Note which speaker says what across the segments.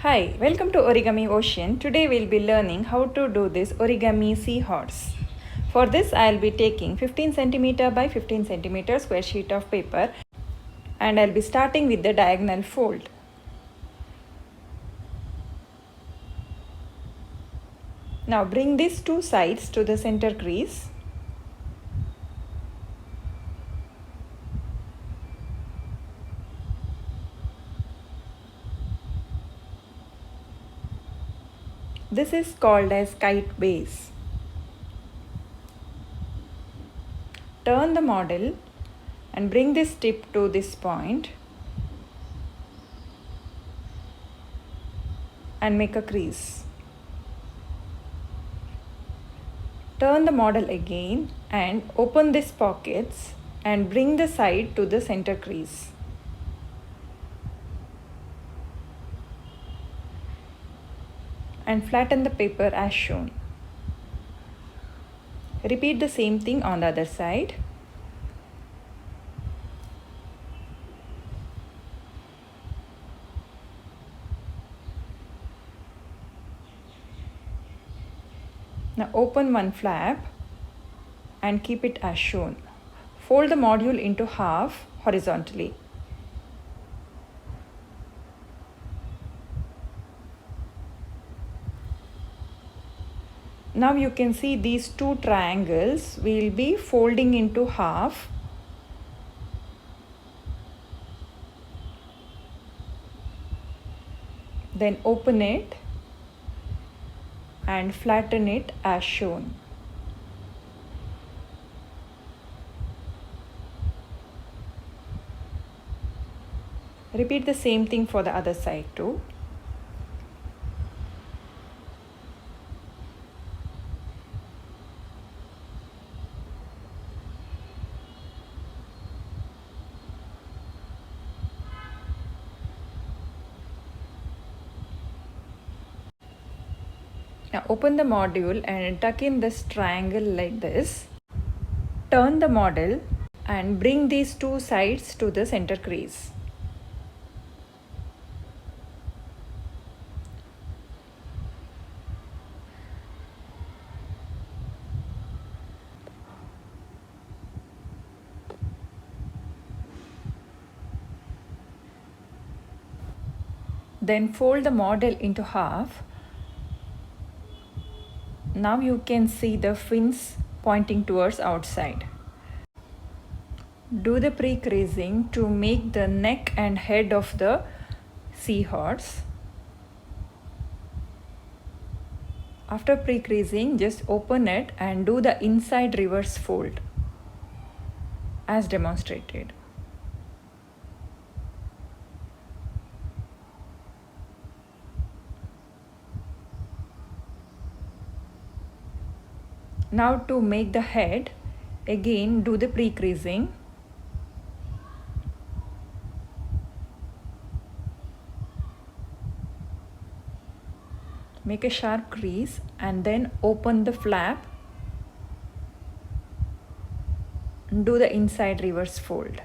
Speaker 1: Hi, welcome to Origami Ocean. Today we'll be learning how to do this Origami Seahorse. For this I'll be taking 15 cm by 15 cm square sheet of paper and I'll be starting with the diagonal fold. Now bring these two sides to the center crease. This is called as kite base. Turn the model and bring this tip to this point and make a crease. Turn the model again and open these pockets and bring the side to the center crease. And flatten the paper as shown. Repeat the same thing on the other side. Now open one flap and keep it as shown. Fold the module into half horizontally. Now you can see these two triangles will be folding into half. Then open it and flatten it as shown. Repeat the same thing for the other side too. Now open the module and tuck in this triangle like this. Turn the model and bring these two sides to the center crease. Then fold the model into half. Now you can see the fins pointing towards outside. Do the pre-creasing to make the neck and head of the seahorse. After pre-creasing, just open it and do the inside reverse fold as demonstrated. Now to make the head, again do the pre-creasing. Make a sharp crease and then open the flap. Do the inside reverse fold.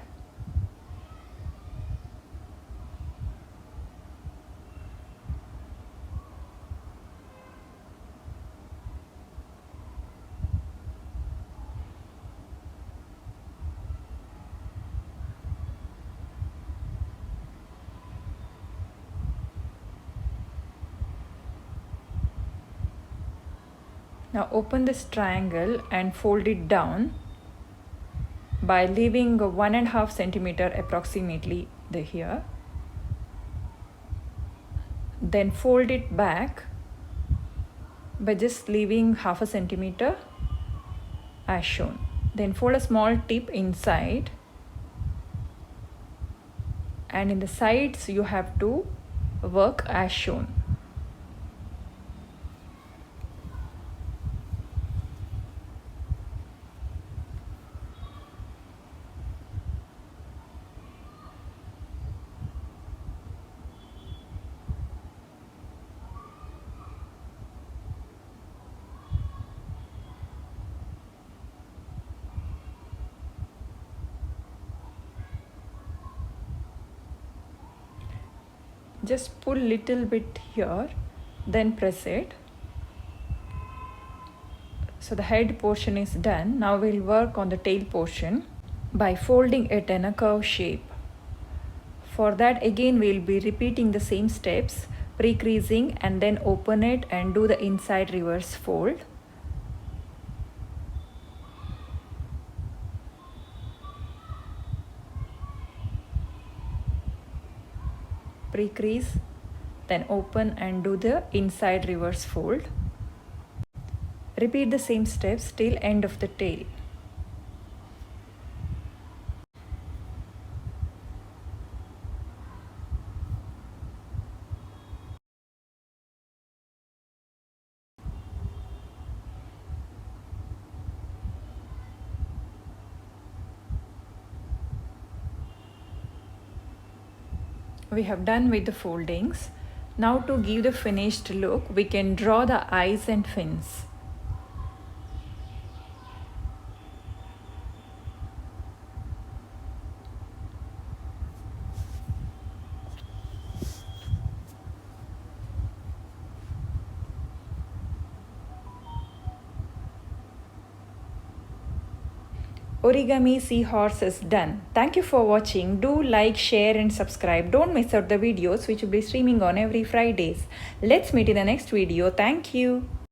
Speaker 1: Now open this triangle and fold it down by leaving 1.5 centimeter approximately here. Then fold it back by just leaving 0.5 centimeter as shown. Then fold a small tip inside, and in the sides you have to work as shown. Just pull little bit here, then press it. So the head portion is done. Now we'll work on the tail portion by folding it in a curve shape. For that again we'll be repeating the same steps, pre-creasing and then open it and do the inside reverse fold. Pre-crease, then open and do the inside reverse fold. Repeat the same steps till end of the tail. We have done with the foldings. Now to give the finished look, we can draw the eyes and fins. Origami Seahorse is done. Thank you for watching. Do like, share and subscribe. Don't miss out the videos which will be streaming on every Fridays. Let's meet in the next video. Thank you.